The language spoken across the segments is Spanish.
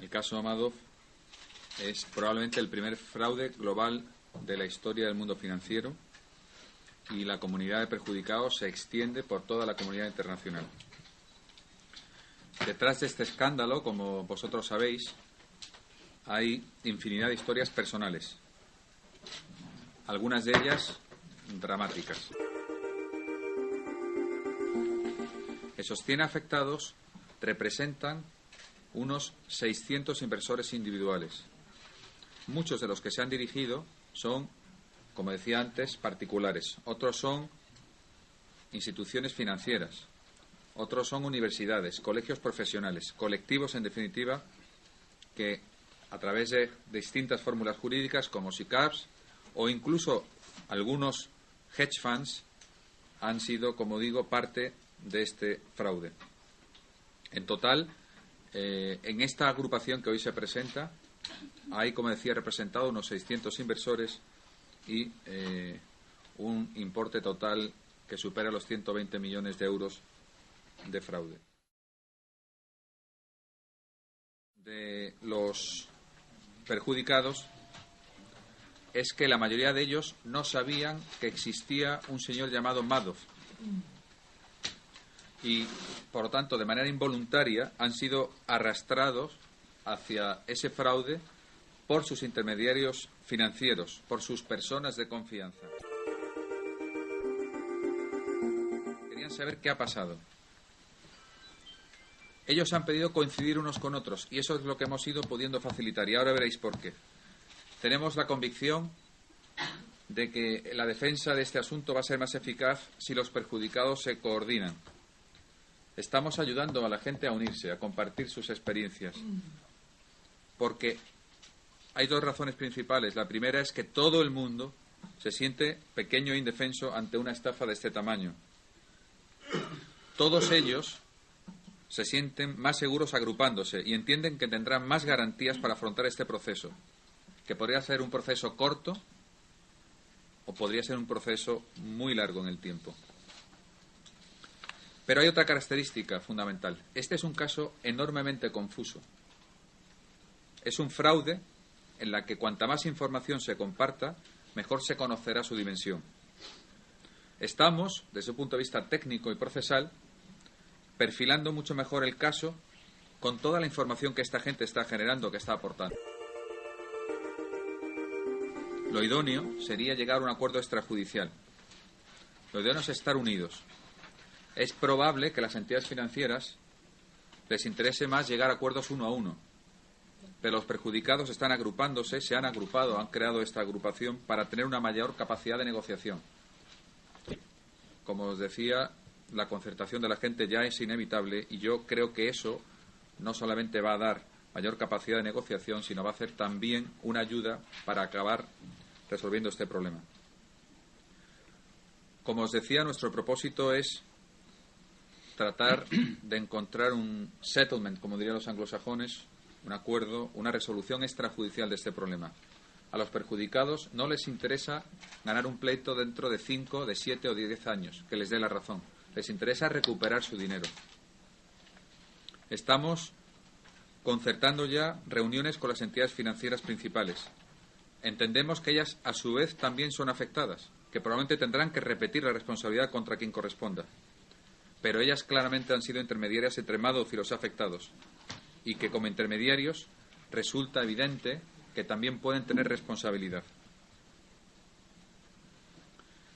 El caso Madoff es probablemente el primer fraude global de la historia del mundo financiero y la comunidad de perjudicados se extiende por toda la comunidad internacional. Detrás de este escándalo, como vosotros sabéis, hay infinidad de historias personales, algunas de ellas dramáticas. Esos 100 afectados representan unos 600 inversores individuales. Muchos de los que se han dirigido son, como decía antes, particulares. Otros son instituciones financieras. Otros son universidades, colegios profesionales, colectivos, en definitiva, que a través de distintas fórmulas jurídicas como SICAVs o incluso algunos hedge funds han sido, como digo, parte de este fraude. En total, en esta agrupación que hoy se presenta, hay, como decía, representado unos 600 inversores y un importe total que supera los 120 millones de euros de fraude. De los perjudicados es que la mayoría de ellos no sabían que existía un señor llamado Madoff y, por lo tanto, de manera involuntaria han sido arrastrados hacia ese fraude por sus intermediarios financieros, por sus personas de confianza. Querían saber qué ha pasado. Ellos han pedido coincidir unos con otros y eso es lo que hemos ido pudiendo facilitar y ahora veréis por qué. Tenemos la convicción de que la defensa de este asunto va a ser más eficaz si los perjudicados se coordinan. Estamos ayudando a la gente a unirse, a compartir sus experiencias. Porque hay dos razones principales. La primera es que todo el mundo se siente pequeño e indefenso ante una estafa de este tamaño. Todos ellos se sienten más seguros agrupándose y entienden que tendrán más garantías para afrontar este proceso, que podría ser un proceso corto o podría ser un proceso muy largo en el tiempo. Pero hay otra característica fundamental. Este es un caso enormemente confuso. Es un fraude en la que cuanta más información se comparta, mejor se conocerá su dimensión. Estamos, desde un punto de vista técnico y procesal, perfilando mucho mejor el caso con toda la información que esta gente está generando, que está aportando. Lo idóneo sería llegar a un acuerdo extrajudicial. Lo idóneo es estar unidos. Es probable que a las entidades financieras les interese más llegar a acuerdos uno a uno, pero los perjudicados están agrupándose, se han agrupado, han creado esta agrupación para tener una mayor capacidad de negociación. Como os decía, la concertación de la gente ya es inevitable y yo creo que eso no solamente va a dar mayor capacidad de negociación, sino va a hacer también una ayuda para acabar resolviendo este problema. Como os decía, nuestro propósito es tratar de encontrar un settlement, como dirían los anglosajones, un acuerdo, una resolución extrajudicial de este problema. A los perjudicados no les interesa ganar un pleito dentro de 5, de 7 o de 10 años, que les dé la razón. Les interesa recuperar su dinero. Estamos concertando ya reuniones con las entidades financieras principales. Entendemos que ellas, a su vez, también son afectadas, que probablemente tendrán que repetir la responsabilidad contra quien corresponda. Pero ellas claramente han sido intermediarias entre Madoff y los afectados, y que como intermediarios resulta evidente que también pueden tener responsabilidad.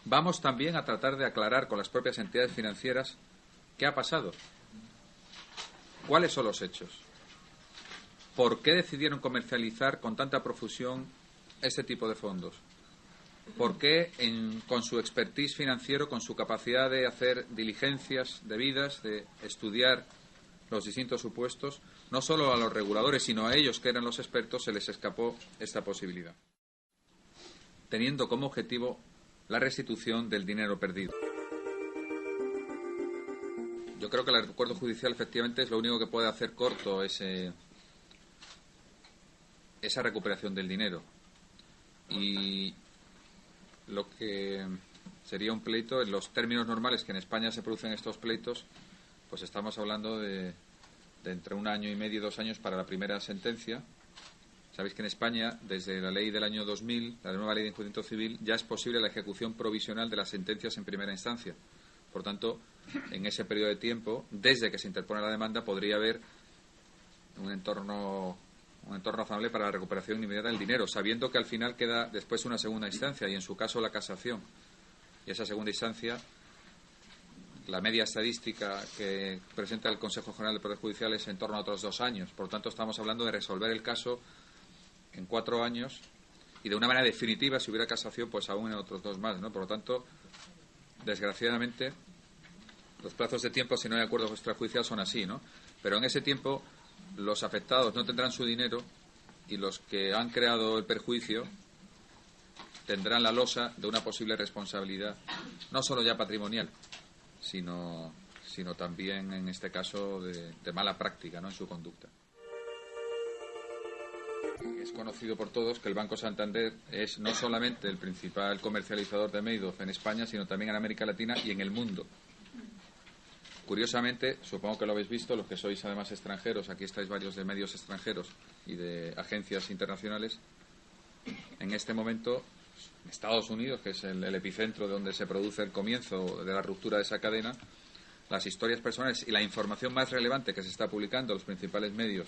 Vamos también a tratar de aclarar con las propias entidades financieras qué ha pasado, cuáles son los hechos, por qué decidieron comercializar con tanta profusión este tipo de fondos, por qué con su expertise financiero, con su capacidad de hacer diligencias debidas, de estudiar los distintos supuestos, no solo a los reguladores, sino a ellos que eran los expertos, se les escapó esta posibilidad, teniendo como objetivo la restitución del dinero perdido. Yo creo que el acuerdo judicial efectivamente es lo único que puede hacer corto esa recuperación del dinero. Y lo que sería un pleito, en los términos normales que en España se producen estos pleitos, pues estamos hablando de de entre 1 año y medio y 2 años para la primera sentencia. Sabéis que en España, desde la ley del año 2000, la nueva ley de enjuiciamiento civil, ya es posible la ejecución provisional de las sentencias en primera instancia. Por tanto, en ese periodo de tiempo, desde que se interpone la demanda, podría haber un entorno razonable para la recuperación inmediata del dinero, sabiendo que al final queda después una segunda instancia y, en su caso, la casación. Y esa segunda instancia, la media estadística que presenta el Consejo General del Poder Judicial es en torno a otros 2 años. Por lo tanto, estamos hablando de resolver el caso en 4 años y de una manera definitiva, si hubiera casación, pues aún en otros 2 más, ¿no? Por lo tanto, desgraciadamente, los plazos de tiempo, si no hay acuerdo extrajudicial, son así, ¿no? Pero en ese tiempo los afectados no tendrán su dinero y los que han creado el perjuicio tendrán la losa de una posible responsabilidad, no solo ya patrimonial, sino también, en este caso, de mala práctica, ¿no?, en su conducta. Es conocido por todos que el Banco Santander es no solamente el principal comercializador de Madoff en España, sino también en América Latina y en el mundo. Curiosamente, supongo que lo habéis visto, los que sois además extranjeros, aquí estáis varios de medios extranjeros y de agencias internacionales, en este momento, Estados Unidos, que es el epicentro de donde se produce el comienzo de la ruptura de esa cadena, las historias personales y la información más relevante que se está publicando en los principales medios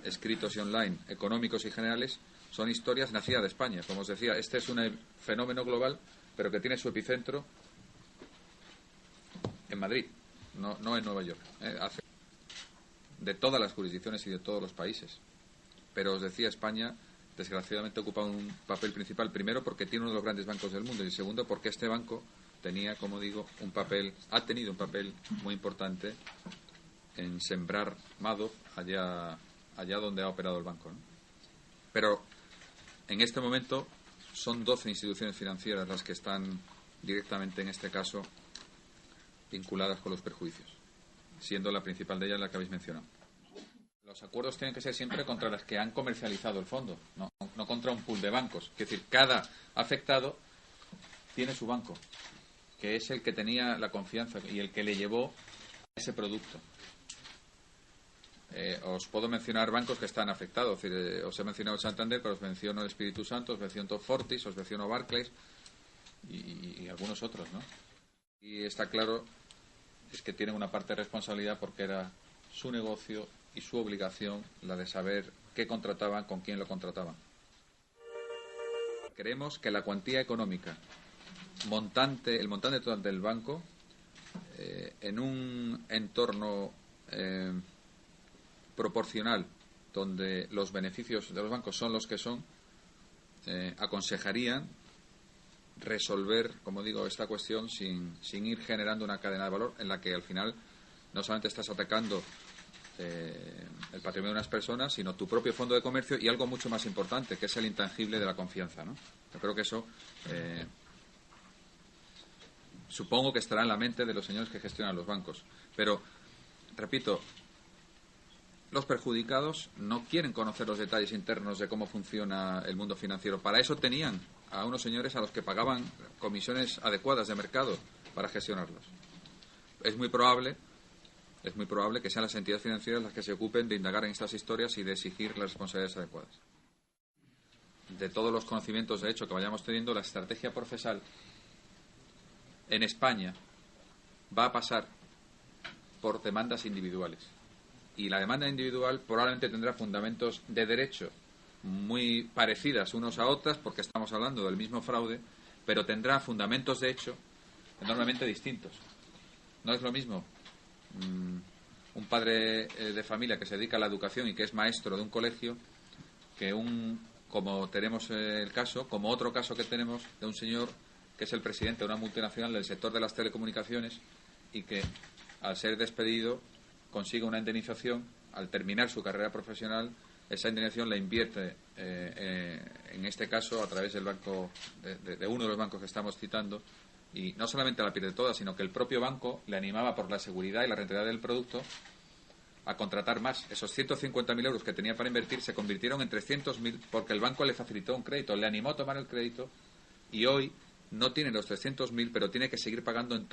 escritos y online, económicos y generales, son historias nacidas de España. Como os decía, este es un fenómeno global, pero que tiene su epicentro en Madrid, no en Nueva York, de todas las jurisdicciones y de todos los países. Pero os decía, España desgraciadamente ocupa un papel principal, primero porque tiene uno de los grandes bancos del mundo y segundo porque este banco tenía, como digo, ha tenido un papel muy importante en sembrar Madoff allá donde ha operado el banco, ¿no? Pero en este momento son 12 instituciones financieras las que están directamente, en este caso, vinculadas con los perjuicios, siendo la principal de ellas la que habéis mencionado. Los acuerdos tienen que ser siempre contra las que han comercializado el fondo, no contra un pool de bancos. Es decir, cada afectado tiene su banco, que es el que tenía la confianza y el que le llevó a ese producto. Os puedo mencionar bancos que están afectados. Es decir, os he mencionado el Santander, pero os menciono el Espíritu Santo, os menciono Fortis, os menciono Barclays y algunos otros, ¿no? Y está claro, es que tienen una parte de responsabilidad porque era su negocio y su obligación la de saber qué contrataban, con quién lo contrataban. Creemos que la cuantía económica, el montante total del banco, en un entorno proporcional donde los beneficios de los bancos son los que son, aconsejarían resolver, como digo, esta cuestión sin ir generando una cadena de valor en la que al final no solamente estás atacando el patrimonio de unas personas, sino tu propio fondo de comercio y algo mucho más importante, que es el intangible de la confianza, ¿no? Yo creo que eso supongo que estará en la mente de los señores que gestionan los bancos. Pero, repito, los perjudicados no quieren conocer los detalles internos de cómo funciona el mundo financiero. Para eso tenían a unos señores a los que pagaban comisiones adecuadas de mercado para gestionarlos. Es muy probable que sean las entidades financieras las que se ocupen de indagar en estas historias y de exigir las responsabilidades adecuadas. De todos los conocimientos de hecho que vayamos teniendo, la estrategia procesal en España va a pasar por demandas individuales. Y la demanda individual probablemente tendrá fundamentos de derecho muy parecidas unos a otras, porque estamos hablando del mismo fraude, pero tendrá fundamentos de hecho enormemente distintos. No es lo mismo un padre de familia que se dedica a la educación y que es maestro de un colegio que como tenemos el caso, como otro caso que tenemos de un señor que es el presidente de una multinacional del sector de las telecomunicaciones y que, al ser despedido, consigue una indemnización. Al terminar su carrera profesional, esa indemnización la invierte, en este caso, a través del banco, de uno de los bancos que estamos citando, y no solamente la pierde toda, sino que el propio banco le animaba, por la seguridad y la rentabilidad del producto, a contratar más. Esos 150.000 euros que tenía para invertir se convirtieron en 300.000 porque el banco le facilitó un crédito, le animó a tomar el crédito y hoy no tiene los 300.000, pero tiene que seguir pagando en